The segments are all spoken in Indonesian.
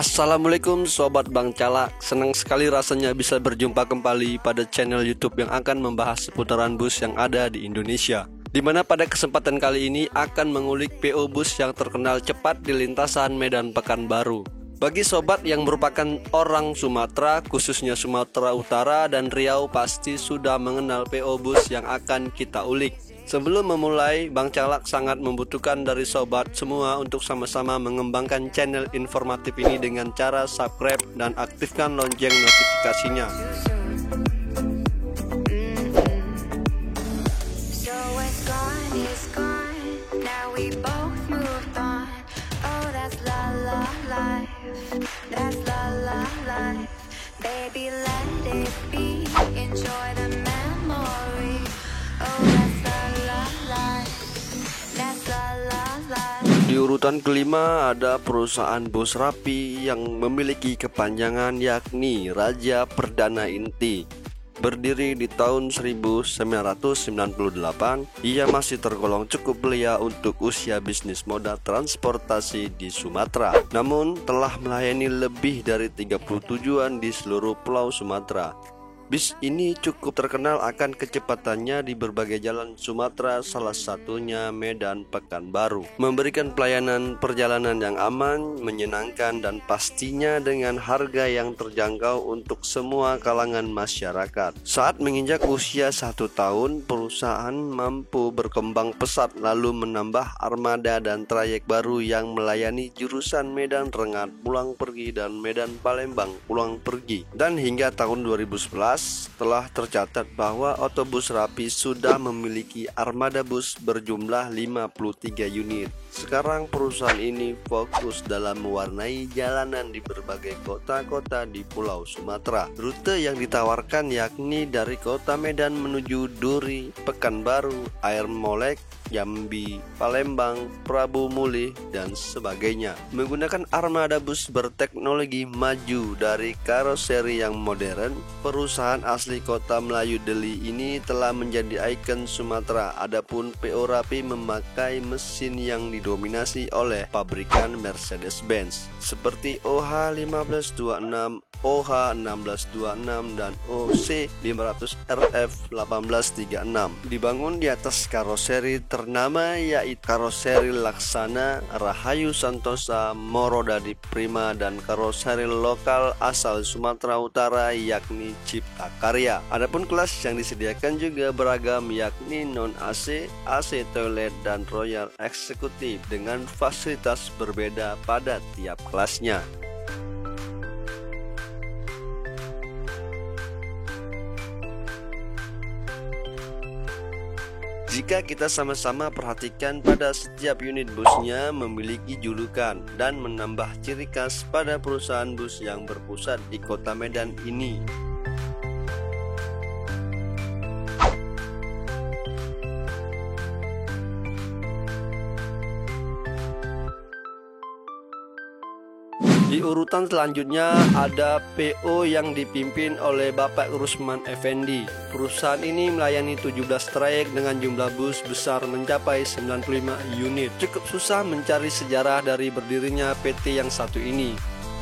Assalamualaikum Sobat Bang Calak. Senang sekali rasanya bisa berjumpa kembali pada channel YouTube yang akan membahas seputaran bus yang ada di Indonesia, di mana pada kesempatan kali ini akan mengulik PO bus yang terkenal cepat di lintasan Medan Pekanbaru. Bagi sobat yang merupakan orang Sumatera, khususnya Sumatera Utara dan Riau, pasti sudah mengenal PO bus yang akan kita ulik. Sebelum memulai, Bang Calak sangat membutuhkan dari sobat semua untuk sama-sama mengembangkan channel informatif ini dengan cara subscribe dan aktifkan lonceng notifikasinya. Di urutan kelima ada perusahaan bus Rapi yang memiliki kepanjangan yakni Raja Perdana Inti. Berdiri di tahun 1998, ia masih tergolong cukup belia untuk usia bisnis moda transportasi di Sumatera. Namun telah melayani lebih dari 30 tujuan di seluruh pulau Sumatera. Bis ini cukup terkenal akan kecepatannya di berbagai jalan Sumatera, salah satunya Medan Pekanbaru. Memberikan pelayanan perjalanan yang aman, menyenangkan, dan pastinya dengan harga yang terjangkau untuk semua kalangan masyarakat. Saat menginjak usia 1 tahun, perusahaan mampu berkembang pesat lalu menambah armada dan trayek baru yang melayani jurusan Medan Rengat pulang pergi dan Medan Palembang pulang pergi. Dan hingga tahun 2011 telah tercatat bahwa otobus Rapi sudah memiliki armada bus berjumlah 53 unit. Sekarang perusahaan ini fokus dalam mewarnai jalanan di berbagai kota-kota di Pulau Sumatera. Rute yang ditawarkan yakni dari kota Medan menuju Duri, Pekanbaru, Air Molek, Jambi, Palembang, Prabu Mulih, dan sebagainya. Menggunakan armada bus berteknologi maju dari karoseri yang modern, perusahaan asli kota Melayu Deli ini telah menjadi ikon Sumatera. Adapun PO Rapi memakai mesin yang didominasi oleh pabrikan Mercedes-Benz seperti OH1526, OH1626, dan OC500RF 1836. Dibangun di atas karoseri ternama yaitu karoseri Laksana, Rahayu Santosa, Morodadi Prima, dan karoseri lokal asal Sumatera Utara yakni Cipta Karya. Adapun kelas yang disediakan juga beragam yakni non AC, AC toilet, dan Royal Executive dengan fasilitas berbeda pada tiap kelasnya. Jika kita sama-sama perhatikan, pada setiap unit busnya memiliki julukan dan menambah ciri khas pada perusahaan bus yang berpusat di kota Medan ini. Di urutan selanjutnya ada PO yang dipimpin oleh Bapak Rusman Effendi. Perusahaan ini melayani 17 trayek dengan jumlah bus besar mencapai 95 unit. Cukup susah mencari sejarah dari berdirinya PT yang satu ini.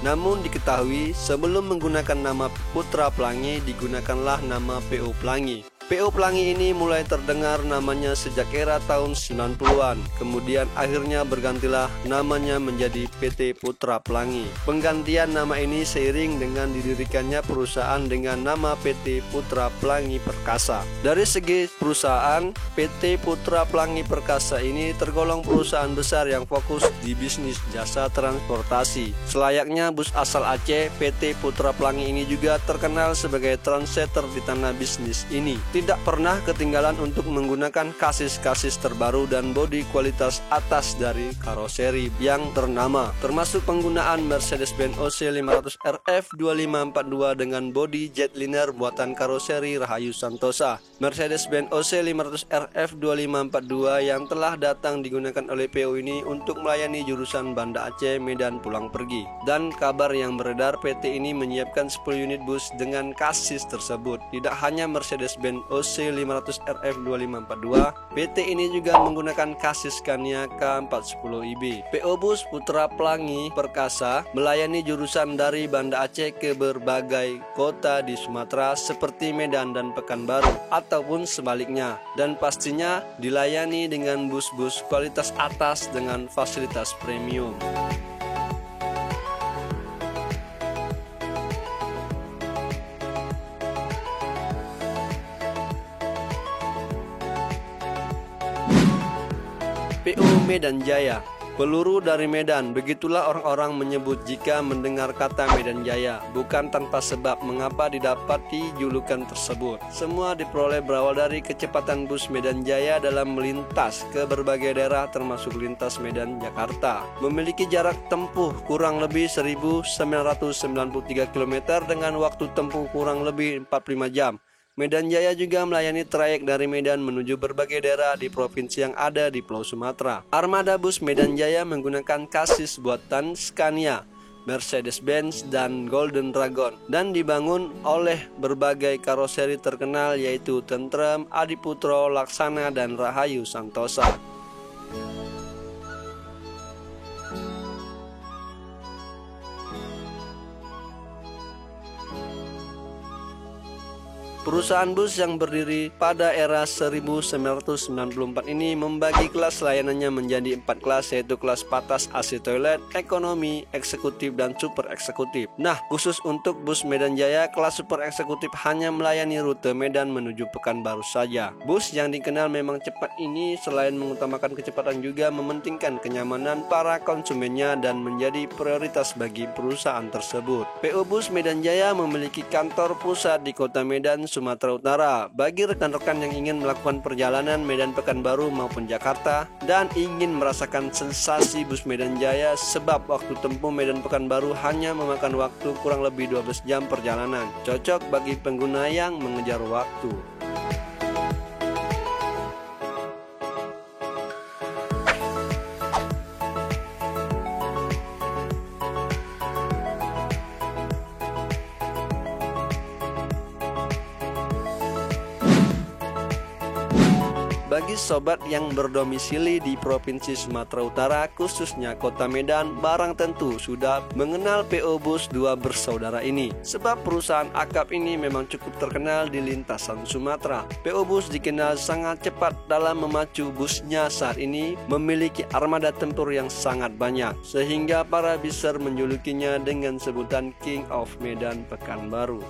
Namun diketahui sebelum menggunakan nama Putra Pelangi digunakanlah nama PO Pelangi. PO Pelangi ini mulai terdengar namanya sejak era tahun 90-an. Kemudian akhirnya bergantilah namanya menjadi PT Putra Pelangi. Penggantian nama ini seiring dengan didirikannya perusahaan dengan nama PT Putra Pelangi Perkasa. Dari segi perusahaan, PT Putra Pelangi Perkasa ini tergolong perusahaan besar yang fokus di bisnis jasa transportasi. Selayaknya bus asal Aceh, PT Putra Pelangi ini juga terkenal sebagai trendsetter di tanah bisnis ini. Tidak pernah ketinggalan untuk menggunakan kasis-kasis terbaru dan bodi kualitas atas dari karoseri yang ternama, termasuk penggunaan Mercedes-Benz OC500RF 2542 dengan bodi jetliner buatan karoseri Rahayu Santosa. Mercedes-Benz OC500RF 2542 yang telah datang digunakan oleh PO ini untuk melayani jurusan Banda Aceh, Medan pulang pergi. Dan kabar yang beredar, PT ini menyiapkan 10 unit bus dengan kasis tersebut. Tidak hanya Mercedes-Benz OC 500 RF 2542. PT ini juga menggunakan kasis Scania K410IB. PO Bus Putra Pelangi Perkasa melayani jurusan dari Banda Aceh ke berbagai kota di Sumatera seperti Medan dan Pekanbaru ataupun sebaliknya, dan pastinya dilayani dengan bus-bus kualitas atas dengan fasilitas premium. PO Medan Jaya. Peluru dari Medan, begitulah orang-orang menyebut jika mendengar kata Medan Jaya. Bukan tanpa sebab mengapa didapati julukan tersebut. Semua diperoleh berawal dari kecepatan bus Medan Jaya dalam melintas ke berbagai daerah termasuk lintas Medan Jakarta. Memiliki jarak tempuh kurang lebih 1993 km dengan waktu tempuh kurang lebih 45 jam. Medan Jaya juga melayani trayek dari Medan menuju berbagai daerah di provinsi yang ada di Pulau Sumatera. Armada bus Medan Jaya menggunakan kasis buatan Scania, Mercedes-Benz, dan Golden Dragon, dan dibangun oleh berbagai karoseri terkenal yaitu Tentrem, Adiputro, Laksana, dan Rahayu Santosa. Perusahaan bus yang berdiri pada era 1994 ini membagi kelas layanannya menjadi 4 kelas, yaitu kelas patas AC toilet, ekonomi, eksekutif, dan super eksekutif. Nah, khusus untuk bus Medan Jaya, kelas super eksekutif hanya melayani rute Medan menuju Pekanbaru saja. Bus yang dikenal memang cepat ini selain mengutamakan kecepatan juga mementingkan kenyamanan para konsumennya dan menjadi prioritas bagi perusahaan tersebut. PO Bus Medan Jaya memiliki kantor pusat di Kota Medan, Sumatera Utara. Bagi rekan-rekan yang ingin melakukan perjalanan Medan Pekanbaru maupun Jakarta dan ingin merasakan sensasi bus Medan Jaya, sebab waktu tempuh Medan Pekanbaru hanya memakan waktu kurang lebih 12 jam perjalanan. Cocok bagi pengguna yang mengejar waktu. Bagi sobat yang berdomisili di Provinsi Sumatera Utara, khususnya Kota Medan, barang tentu sudah mengenal PO Bus Dua Bersaudara ini. Sebab perusahaan akap ini memang cukup terkenal di lintasan Sumatera. PO Bus dikenal sangat cepat dalam memacu busnya saat ini, memiliki armada tempur yang sangat banyak, sehingga para biser menjulukinya dengan sebutan King of Medan Pekanbaru.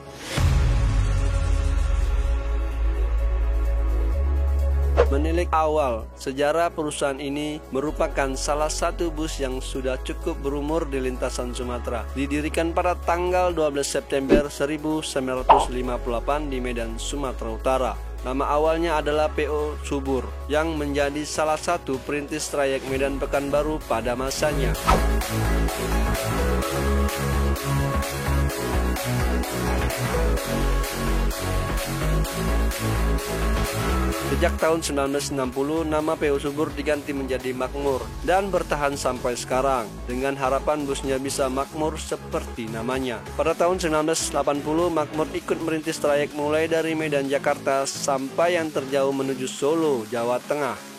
Menilik awal sejarah perusahaan ini merupakan salah satu bus yang sudah cukup berumur di lintasan Sumatera. Didirikan pada tanggal 12 September 1958 di Medan, Sumatera Utara. Nama awalnya adalah PO Subur yang menjadi salah satu perintis trayek Medan Pekanbaru pada masanya. Sejak tahun 1960, nama PO Subur diganti menjadi Makmur dan bertahan sampai sekarang dengan harapan busnya bisa makmur seperti namanya. Pada tahun 1980, Makmur ikut merintis trayek mulai dari Medan Jakarta sampai yang terjauh menuju Solo, Jawa Tengah.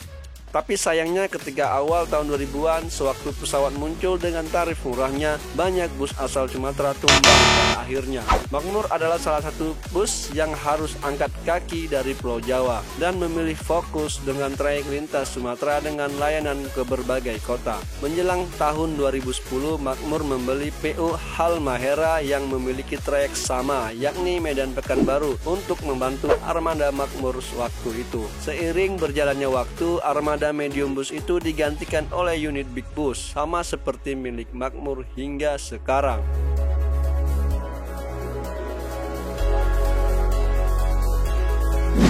Tapi sayangnya ketika awal tahun 2000-an, sewaktu pesawat muncul dengan tarif murahnya, banyak bus asal Sumatera tumbang pada akhirnya. Makmur adalah salah satu bus yang harus angkat kaki dari Pulau Jawa dan memilih fokus dengan trayek lintas Sumatera dengan layanan ke berbagai kota. Menjelang tahun 2010, Makmur membeli PO Halmahera yang memiliki trayek sama, yakni Medan Pekanbaru, untuk membantu armada Makmur waktu itu. Seiring berjalannya waktu, armada medium bus itu digantikan oleh unit big bus, sama seperti milik Makmur hingga sekarang.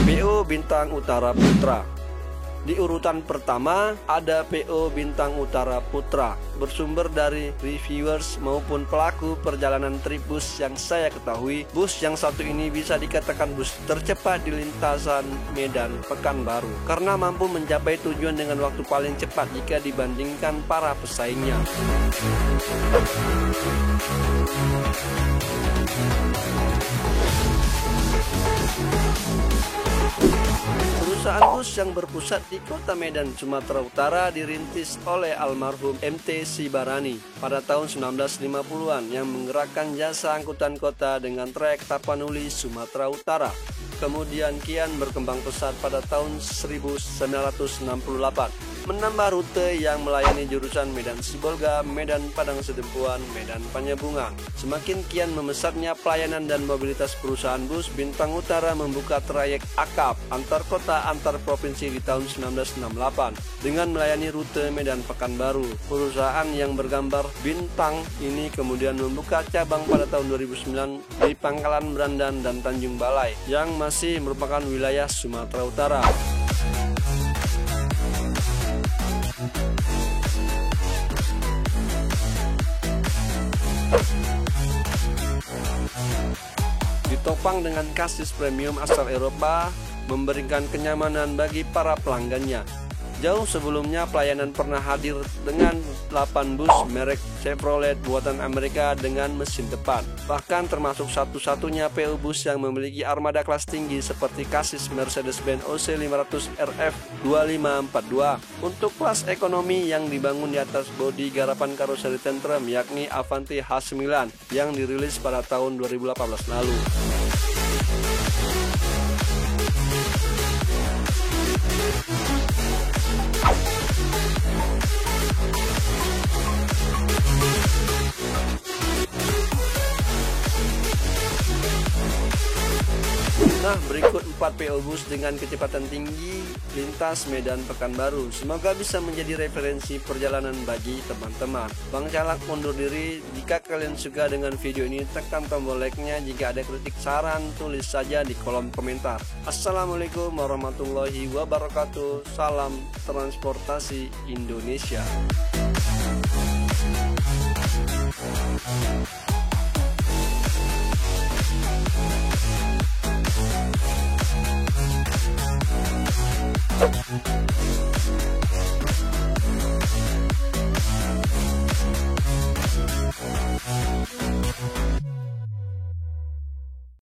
PO Bintang Utara Putra. Di urutan pertama ada PO Bintang Utara Putra. Bersumber dari reviewers maupun pelaku perjalanan trip bus yang saya ketahui, bus yang satu ini bisa dikatakan bus tercepat di lintasan Medan Pekanbaru karena mampu mencapai tujuan dengan waktu paling cepat jika dibandingkan para pesaingnya. Perusahaan bus yang berpusat di kota Medan, Sumatera Utara dirintis oleh almarhum MT Sibarani pada tahun 1950-an yang menggerakkan jasa angkutan kota dengan trayek Tapanuli, Sumatera Utara. Kemudian kian berkembang pesat pada tahun 1968, menambah rute yang melayani jurusan Medan Sibolga, Medan Padang Sidempuan, Medan Panjabungan. Semakin kian membesarnya pelayanan dan mobilitas perusahaan bus, Bintang Utara membuka trayek akap antar kota antar provinsi di tahun 1968 dengan melayani rute Medan Pekanbaru. Perusahaan yang bergambar bintang ini kemudian membuka cabang pada tahun 2009 di Pangkalan Brandan dan Tanjung Balai yang masih merupakan wilayah Sumatera Utara. Ditopang dengan kasis premium asal Eropa, memberikan kenyamanan bagi para pelanggannya. Jauh sebelumnya pelayanan pernah hadir dengan 8 bus merek Chevrolet buatan Amerika dengan mesin depan. Bahkan termasuk satu-satunya PO bus yang memiliki armada kelas tinggi seperti kasis Mercedes-Benz OC500 RF 2542. Untuk kelas ekonomi yang dibangun di atas bodi garapan karoseri Tentrem yakni Avanti H9 yang dirilis pada tahun 2018 lalu. Nah, berikut 4 PO bus dengan kecepatan tinggi lintas Medan Pekanbaru. Semoga bisa menjadi referensi perjalanan bagi teman-teman. Bang Calak undur diri. Jika kalian suka dengan video ini, tekan tombol like-nya. Jika ada kritik saran, tulis saja di kolom komentar. Assalamualaikum warahmatullahi wabarakatuh. Salam transportasi Indonesia.